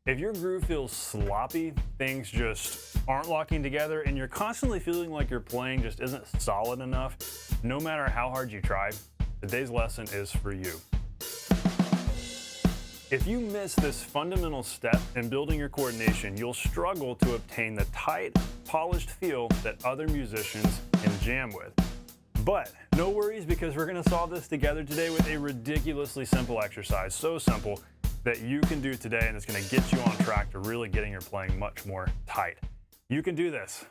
If your groove feels sloppy, things just aren't locking together, and you're constantly feeling like your playing just isn't solid enough, no matter how hard you try, today's lesson is for you. If you miss this fundamental step in building your coordination, you'll struggle to obtain the tight, polished feel that other musicians can jam with. But no worries, because we're going to solve this together today with a ridiculously simple exercise. So simple that you can do today, and it's going to get you on track to really getting your playing much more tight. You can do this.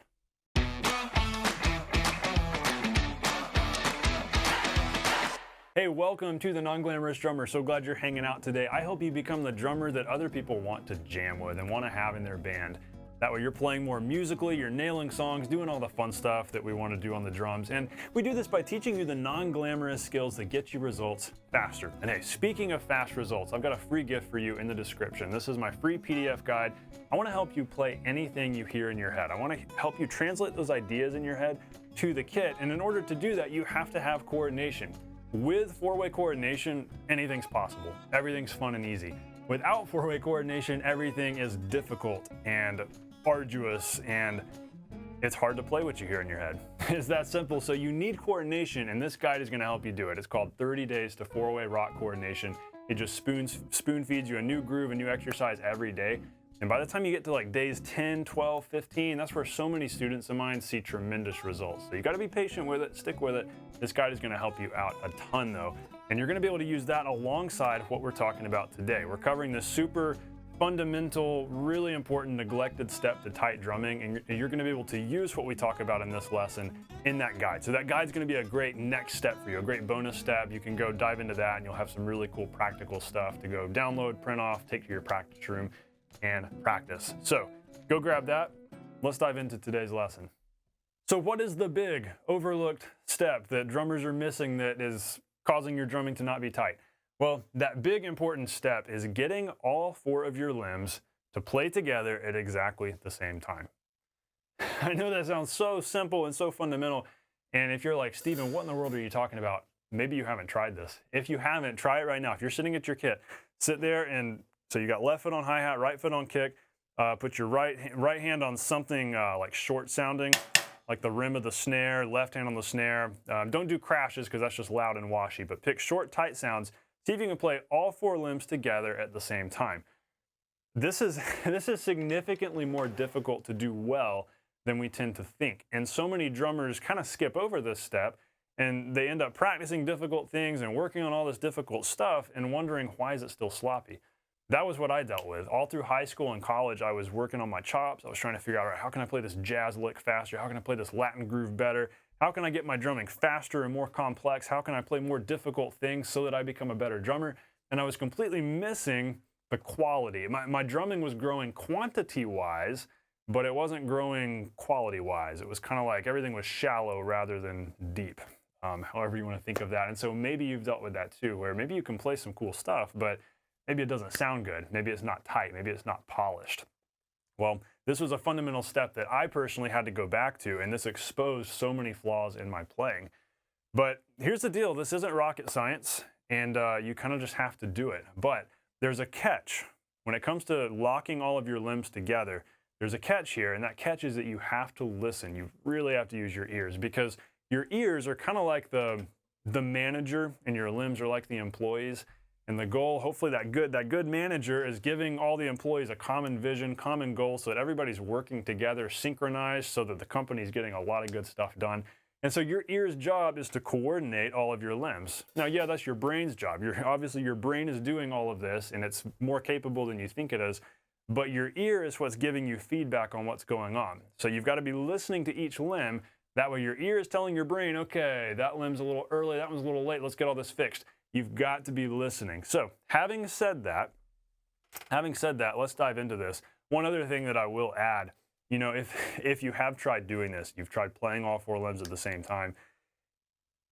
Hey, welcome to the Non-Glamorous Drummer. So glad you're hanging out today. I hope you become the drummer that other people want to jam with and want to have in their band. That way you're playing more musically, you're nailing songs, doing all the fun stuff that we want to do on the drums. And we do this by teaching you the non-glamorous skills that get you results faster. And hey, speaking of fast results, I've got a free gift for you in the description. This is my free PDF guide. I want to help you play anything you hear in your head. I want to help you translate those ideas in your head to the kit. And in order to do that, you have to have coordination. With four-way coordination, anything's possible. Everything's fun and easy. Without four-way coordination, everything is difficult and arduous, and it's hard to play what you hear in your head. It's that simple. So you need coordination, and this guide is going to help you do it. It's called 30 Days to Four-Way Rock Coordination. It just spoon feeds you a new groove, a new exercise every day. And by the time you get to like days 10, 12, 15, that's where so many students of mine see tremendous results. So you got to be patient with it, stick with it. This guide is going to help you out a ton though. And you're going to be able to use that alongside what we're talking about today. We're covering this super fundamental, really important, neglected step to tight drumming, and you're going to be able to use what we talk about in this lesson in that guide. So that guide's going to be a great next step for you, a great bonus step. You can go dive into that, and you'll have some really cool practical stuff to go download, print off, take to your practice room, and practice. So go grab that. Let's dive into today's lesson. So what is the big overlooked step that drummers are missing that is causing your drumming to not be tight? Well, that big important step is getting all four of your limbs to play together at exactly the same time. I know that sounds so simple and so fundamental, and if you're like, Steven, what in the world are you talking about? Maybe you haven't tried this. If you haven't, try it right now. If you're sitting at your kit, sit there, and so you got left foot on hi-hat, right foot on kick, put your right hand on something like short sounding, like the rim of the snare, left hand on the snare. Don't do crashes because that's just loud and washy, but pick short, tight sounds. See if you can play all four limbs together at the same time. This is significantly more difficult to do well than we tend to think. And so many drummers kind of skip over this step, and they end up practicing difficult things and working on all this difficult stuff and wondering, why is it still sloppy? That was what I dealt with. All through high school and college, I was working on my chops. I was trying to figure out, all right, how can I play this jazz lick faster? How can I play this Latin groove better? How can I get my drumming faster and more complex? How can I play more difficult things so that I become a better drummer? And I was completely missing the quality. My drumming was growing quantity-wise, but it wasn't growing quality-wise. It was kind of like everything was shallow rather than deep, however you want to think of that. And so maybe you've dealt with that too, where maybe you can play some cool stuff, but maybe it doesn't sound good. Maybe it's not tight. Maybe it's not polished. Well, this was a fundamental step that I personally had to go back to, and this exposed so many flaws in my playing. But here's the deal. This isn't rocket science, and you kind of just have to do it. But there's a catch. When it comes to locking all of your limbs together, there's a catch here, and that catch is that you have to listen. You really have to use your ears, because your ears are kind of like the manager, and your limbs are like the employees. And the goal, hopefully that good manager is giving all the employees a common vision, common goal, so that everybody's working together, synchronized, so that the company's getting a lot of good stuff done. And so your ear's job is to coordinate all of your limbs. Now, yeah, that's your brain's job. Obviously, your brain is doing all of this, and it's more capable than you think it is. But your ear is what's giving you feedback on what's going on. So you've got to be listening to each limb. That way your ear is telling your brain, okay, that limb's a little early, that one's a little late, let's get all this fixed. You've got to be listening. So having said that, let's dive into this. One other thing that I will add, you know, if you have tried doing this, you've tried playing all four limbs at the same time,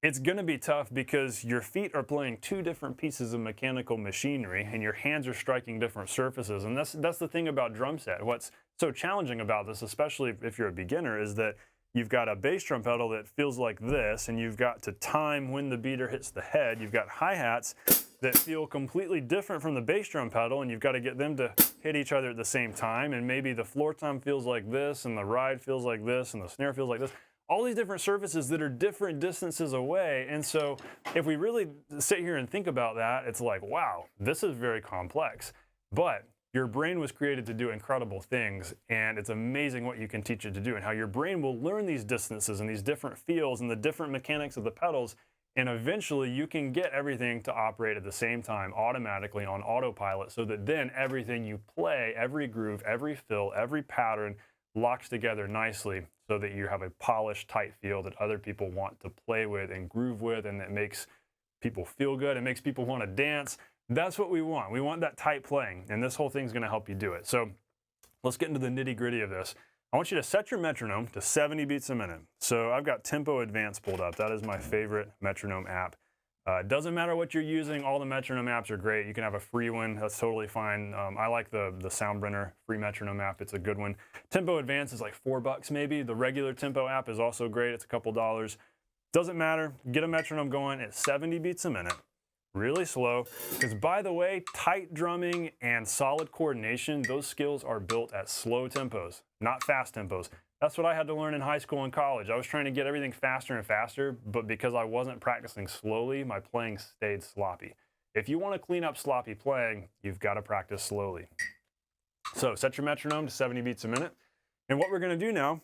it's going to be tough because your feet are playing two different pieces of mechanical machinery and your hands are striking different surfaces. And that's the thing about drum set. What's so challenging about this, especially if you're a beginner, is that you've got a bass drum pedal that feels like this, and you've got to time when the beater hits the head. You've got hi-hats that feel completely different from the bass drum pedal, and you've got to get them to hit each other at the same time, and maybe the floor tom feels like this, and the ride feels like this, and the snare feels like this. All these different surfaces that are different distances away. And so if we really sit here and think about that, it's like, wow, this is very complex. But your brain was created to do incredible things, and it's amazing what you can teach it to do and how your brain will learn these distances and these different feels and the different mechanics of the pedals, and eventually you can get everything to operate at the same time automatically on autopilot, so that then everything you play, every groove, every fill, every pattern locks together nicely, so that you have a polished, tight feel that other people want to play with and groove with, and that makes people feel good. It makes people want to dance. That's what we want. We want that tight playing, and this whole thing's going to help you do it. So let's get into the nitty-gritty of this. I want you to set your metronome to 70 beats a minute. So I've got Tempo Advanced pulled up. That is my favorite metronome app. Doesn't matter what you're using. All the metronome apps are great. You can have a free one. That's totally fine. I like the Soundbrenner free metronome app. It's a good one. Tempo Advanced is like $4 maybe. The regular Tempo app is also great. It's a couple dollars. Doesn't matter. Get a metronome going at 70 beats a minute. Really slow. Because by the way, tight drumming and solid coordination, those skills are built at slow tempos, not fast tempos. That's what I had to learn in high school and college. I was trying to get everything faster and faster, but because I wasn't practicing slowly, my playing stayed sloppy. If you want to clean up sloppy playing, you've got to practice slowly. So set your metronome to 70 beats a minute. And what we're going to do now,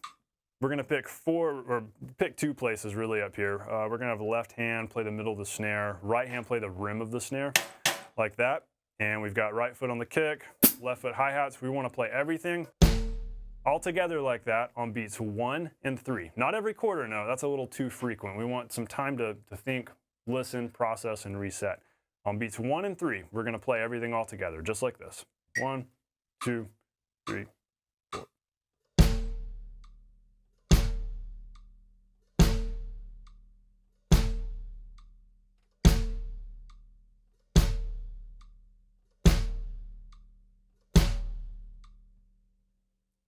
we're going to pick two places really up here. We're going to have the left hand play the middle of the snare, right hand play the rim of the snare, like that. And we've got right foot on the kick, left foot hi-hats. We want to play everything all together like that on beats 1 and 3. Not every quarter, no, that's a little too frequent. We want some time to think, listen, process, and reset. On beats 1 and 3, we're going to play everything all together, just like this. 1, 2, 3, 4.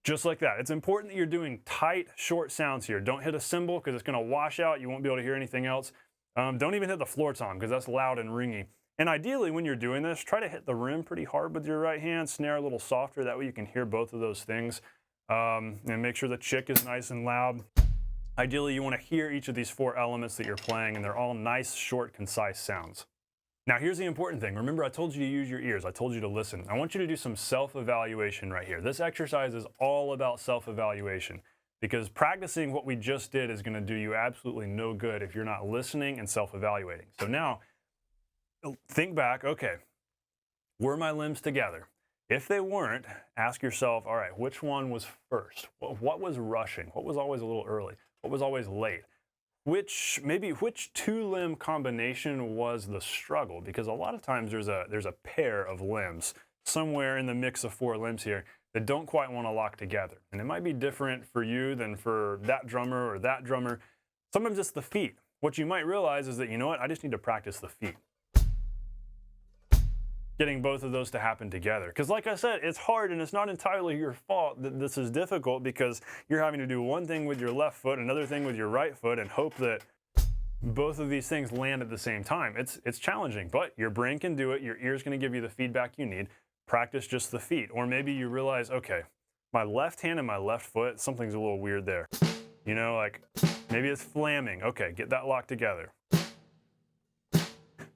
Just like that. It's important that you're doing tight, short sounds here. Don't hit a cymbal because it's going to wash out. You won't be able to hear anything else. Don't even hit the floor tom because that's loud and ringy. And ideally, when you're doing this, try to hit the rim pretty hard with your right hand, snare a little softer. That way you can hear both of those things. And make sure the chick is nice and loud. Ideally, you want to hear each of these 4 elements that you're playing, and they're all nice, short, concise sounds. Now, here's the important thing. Remember, I told you to use your ears. I told you to listen. I want you to do some self-evaluation right here. This exercise is all about self-evaluation, because practicing what we just did is going to do you absolutely no good if you're not listening and self-evaluating. So now, think back, okay, were my limbs together? If they weren't, ask yourself, all right, which one was first? What was rushing? What was always a little early? What was always late? Which 2-limb combination was the struggle? Because a lot of times there's a pair of limbs somewhere in the mix of 4 limbs here that don't quite want to lock together. And it might be different for you than for that drummer or that drummer. Sometimes it's the feet. What you might realize is that, you know what, I just need to practice the feet. Getting both of those to happen together. Because like I said, it's hard, and it's not entirely your fault that this is difficult, because you're having to do one thing with your left foot, another thing with your right foot, and hope that both of these things land at the same time. It's challenging, but your brain can do it. Your ear's going to give you the feedback you need. Practice just the feet. Or maybe you realize, okay, my left hand and my left foot, something's a little weird there. You know, like maybe it's flamming. Okay, get that locked together.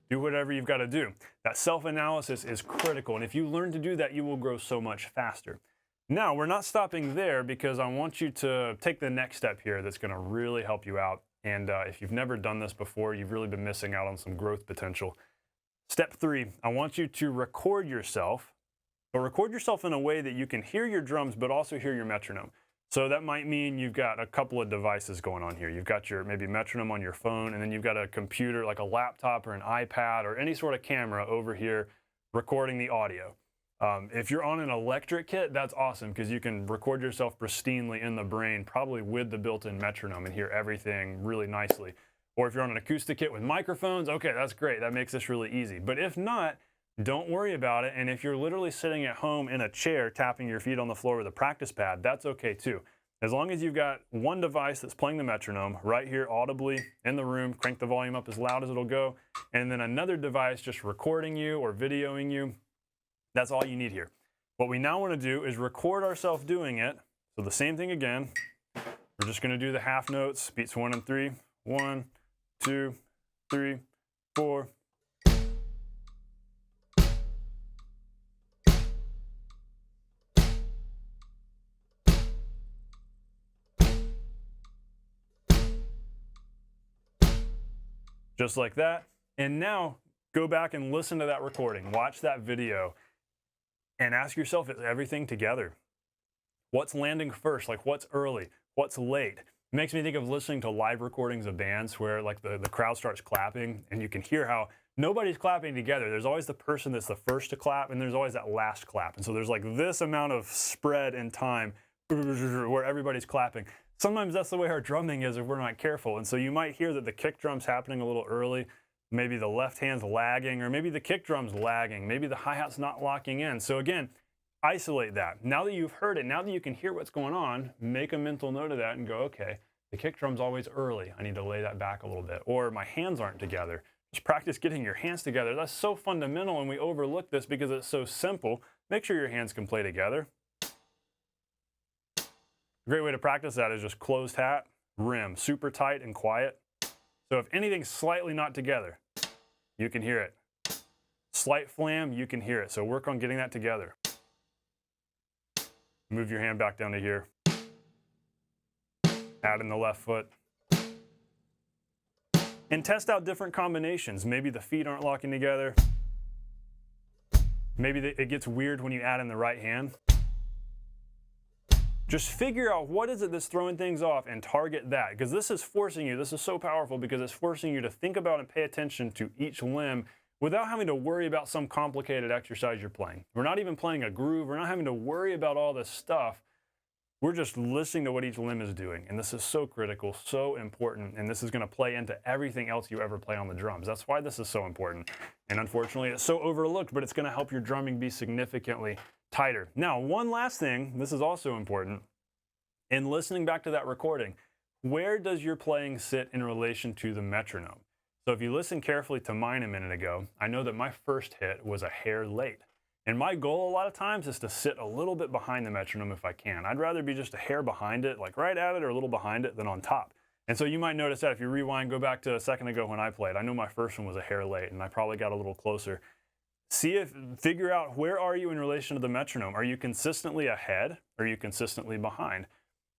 Do whatever you've got to do. That self-analysis is critical, and if you learn to do that, you will grow so much faster. Now, we're not stopping there, because I want you to take the next step here that's going to really help you out. And if you've never done this before, you've really been missing out on some growth potential. Step 3, I want you to record yourself, but record yourself in a way that you can hear your drums, but also hear your metronome. So that might mean you've got a couple of devices going on here. You've got your maybe metronome on your phone, and then you've got a computer like a laptop or an iPad or any sort of camera over here recording the audio. If you're on an electric kit, that's awesome, because you can record yourself pristinely in the brain, probably with the built-in metronome, and hear everything really nicely. Or if you're on an acoustic kit with microphones, okay, that's great. That makes this really easy. But if not, don't worry about it. And if you're literally sitting at home in a chair tapping your feet on the floor with a practice pad, that's okay too. As long as you've got one device that's playing the metronome right here audibly in the room, crank the volume up as loud as it'll go, and then another device just recording you or videoing you, that's all you need here. What we now want to do is record ourselves doing it. So the same thing again. We're just going to do the half notes, beats 1 and 3. 1, 2, 3, 4. Just like that. And now go back and listen to that recording. Watch that video and ask yourself, is everything together? What's landing first? Like what's early? What's late? It makes me think of listening to live recordings of bands where like the crowd starts clapping and you can hear how nobody's clapping together. There's always the person that's the first to clap and there's always that last clap. And so there's like this amount of spread in time where everybody's clapping. Sometimes that's the way our drumming is if we're not careful. And so you might hear that the kick drum's happening a little early, maybe the left hand's lagging, or maybe the kick drum's lagging, maybe the hi-hat's not locking in. So again, isolate that. Now that you've heard it, now that you can hear what's going on, make a mental note of that and go, okay, the kick drum's always early. I need to lay that back a little bit. Or my hands aren't together. Just practice getting your hands together. That's so fundamental and we overlook this because it's so simple. Make sure your hands can play together. A great way to practice that is just closed hat, rim, super tight and quiet. So if anything's slightly not together, you can hear it. Slight flam, you can hear it. So work on getting that together. Move your hand back down to here. Add in the left foot. And test out different combinations. Maybe the feet aren't locking together. Maybe it gets weird when you add in the right hand. Just figure out what is it that's throwing things off and target that. Because this is forcing you, this is so powerful because it's forcing you to think about and pay attention to each limb without having to worry about some complicated exercise you're playing. We're not even playing a groove. We're not having to worry about all this stuff. We're just listening to what each limb is doing. And this is so critical, so important. And this is going to play into everything else you ever play on the drums. That's why this is so important. And unfortunately, it's so overlooked, but it's going to help your drumming be significantly tighter. Now, one last thing, this is also important. In listening back to that recording, where does your playing sit in relation to the metronome? So if you listen carefully to mine a minute ago, I know that my first hit was a hair late. And my goal a lot of times is to sit a little bit behind the metronome if I can. I'd rather be just a hair behind it, like right at it or a little behind it than on top. And so you might notice that if you rewind, go back to a second ago when I played, I know my first one was a hair late and I probably got a little closer. Figure out where are you in relation to the metronome? Are you consistently ahead or are you consistently behind?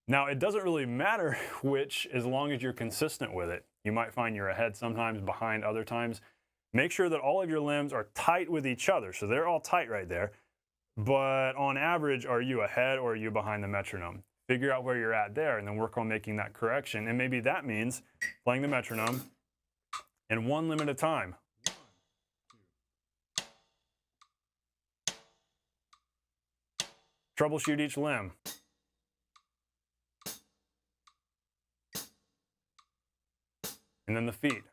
Now, it doesn't really matter which as long as you're consistent with it. You might find you're ahead sometimes, behind other times. Make sure that all of your limbs are tight with each other. So they're all tight right there. But on average, are you ahead or are you behind the metronome? Figure out where you're at there and then work on making that correction. And maybe that means playing the metronome in one limb at a time. Troubleshoot each limb. And then the feet.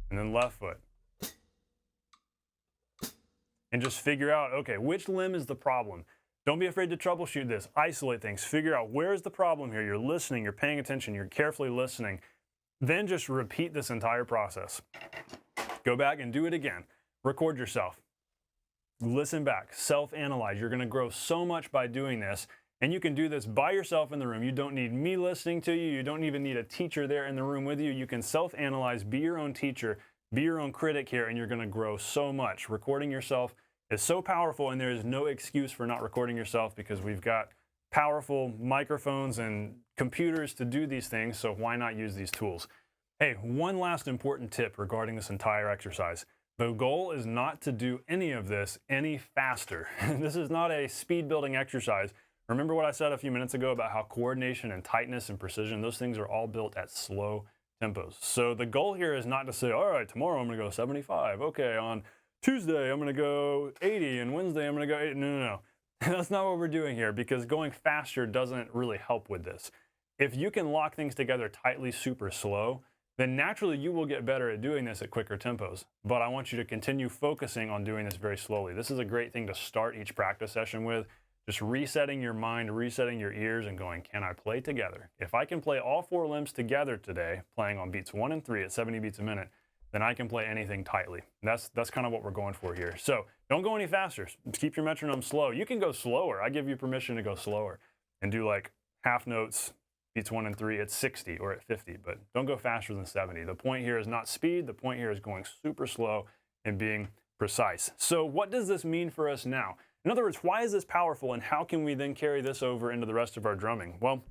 And then left foot. And just figure out, okay, which limb is the problem? Don't be afraid to troubleshoot this. Isolate things. Figure out where's the problem here. You're listening, you're paying attention, you're carefully listening. Then just repeat this entire process. Go back and do it again. Record yourself. Listen back. Self-analyze. You're going to grow so much by doing this. And you can do this by yourself in the room. You don't need me listening to you. You don't even need a teacher there in the room with you. You can self-analyze, be your own teacher, be your own critic here, and you're going to grow so much. Recording yourself is so powerful, and there is no excuse for not recording yourself because we've got powerful microphones and computers to do these things, so why not use these tools? Hey, one last important tip regarding this entire exercise. The goal is not to do any of this any faster. This is not a speed building exercise. Remember what I said a few minutes ago about how coordination and tightness and precision, those things are all built at slow tempos. So the goal here is not to say, all right, tomorrow I'm going to go 75. Okay, on Tuesday I'm going to go 80, and Wednesday I'm going to go 80. No. That's not what we're doing here because going faster doesn't really help with this. If you can lock things together tightly super slow, then naturally you will get better at doing this at quicker tempos. But I want you to continue focusing on doing this very slowly. This is a great thing to start each practice session with. Just resetting your mind, resetting your ears, and going, can I play together? If I can play all 4 limbs together today, playing on beats 1 and 3 at 70 beats a minute, then I can play anything tightly. That's kind of what we're going for here. So don't go any faster. Keep your metronome slow. You can go slower. I give you permission to go slower and do like half notes, beats 1 and 3 at 60 or at 50, but don't go faster than 70. The point here is not speed. The point here is going super slow and being precise. So what does this mean for us now? In other words, why is this powerful, and how can we then carry this over into the rest of our drumming? Well,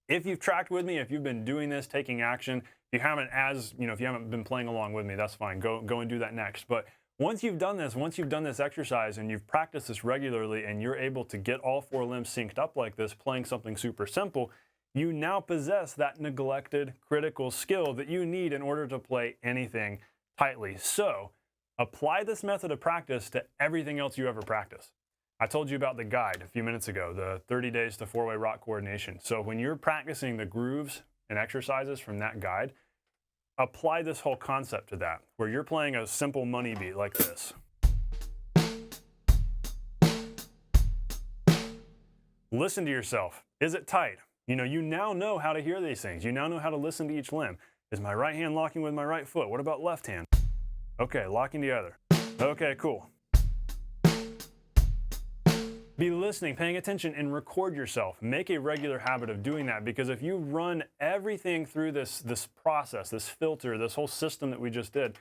if you've tracked with me, if you've been doing this, taking action, if you haven't been playing along with me, that's fine. Go and do that next. But once you've done this exercise and you've practiced this regularly and you're able to get all 4 limbs synced up like this, playing something super simple, you now possess that neglected critical skill that you need in order to play anything tightly. So apply this method of practice to everything else you ever practice. I told you about the guide a few minutes ago, the 30 days to 4-way rock coordination. So when you're practicing the grooves and exercises from that guide, apply this whole concept to that, where you're playing a simple money beat like this. Listen to yourself. Is it tight? You now know how to hear these things. You now know how to listen to each limb. Is my right hand locking with my right foot? What about left hand? Okay, locking together. Okay, cool. Be listening, paying attention, and record yourself. Make a regular habit of doing that, because if you run everything through this process, this filter, this whole system that we just did,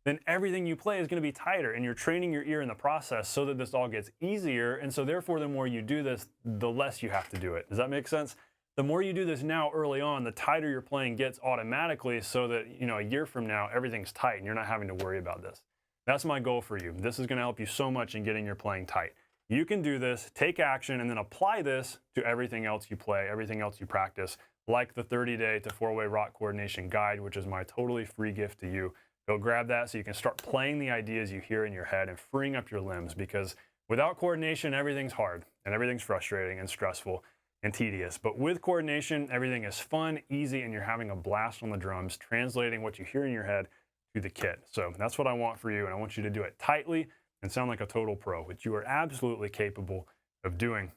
then everything you play is going to be tighter, and you're training your ear in the process so that this all gets easier. And so therefore, the more you do this, the less you have to do it. Does that make sense? The more you do this now early on, the tighter your playing gets automatically, so that a year from now, everything's tight and you're not having to worry about this. That's my goal for you. This is going to help you so much in getting your playing tight. You can do this, take action, and then apply this to everything else you play, everything else you practice, like the 30-day to 4-way rock coordination guide, which is my totally free gift to you. Go grab that so you can start playing the ideas you hear in your head and freeing up your limbs, because without coordination, everything's hard and everything's frustrating and stressful and tedious. But with coordination, everything is fun, easy, and you're having a blast on the drums, translating what you hear in your head to the kit. So that's what I want for you, and I want you to do it tightly and sound like a total pro, which you are absolutely capable of doing.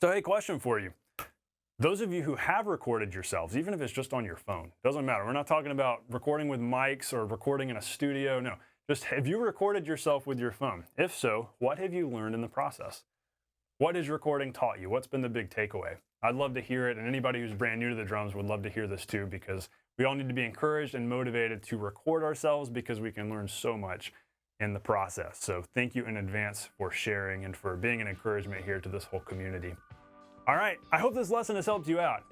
So hey, question for you. Those of you who have recorded yourselves, even if it's just on your phone, doesn't matter. We're not talking about recording with mics or recording in a studio. No, just have you recorded yourself with your phone? If so, what have you learned in the process? What has recording taught you? What's been the big takeaway? I'd love to hear it, and anybody who's brand new to the drums would love to hear this too, because we all need to be encouraged and motivated to record ourselves, because we can learn so much in the process. So thank you in advance for sharing and for being an encouragement here to this whole community. All right, I hope this lesson has helped you out.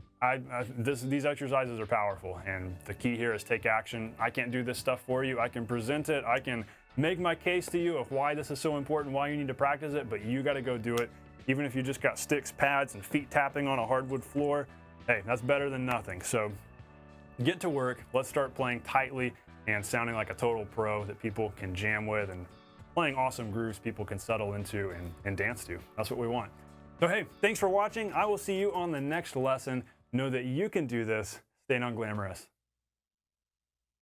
These exercises are powerful, and the key here is take action. I can't do this stuff for you. I can present it. I can make my case to you of why this is so important, why you need to practice it, but you got to go do it. Even if you just got sticks, pads, and feet tapping on a hardwood floor, hey, that's better than nothing. So get to work. Let's start playing tightly and sounding like a total pro that people can jam with, and playing awesome grooves people can settle into and dance to. That's what we want. So hey, thanks for watching. I will see you on the next lesson. Know that you can do this. Stay non-glamorous.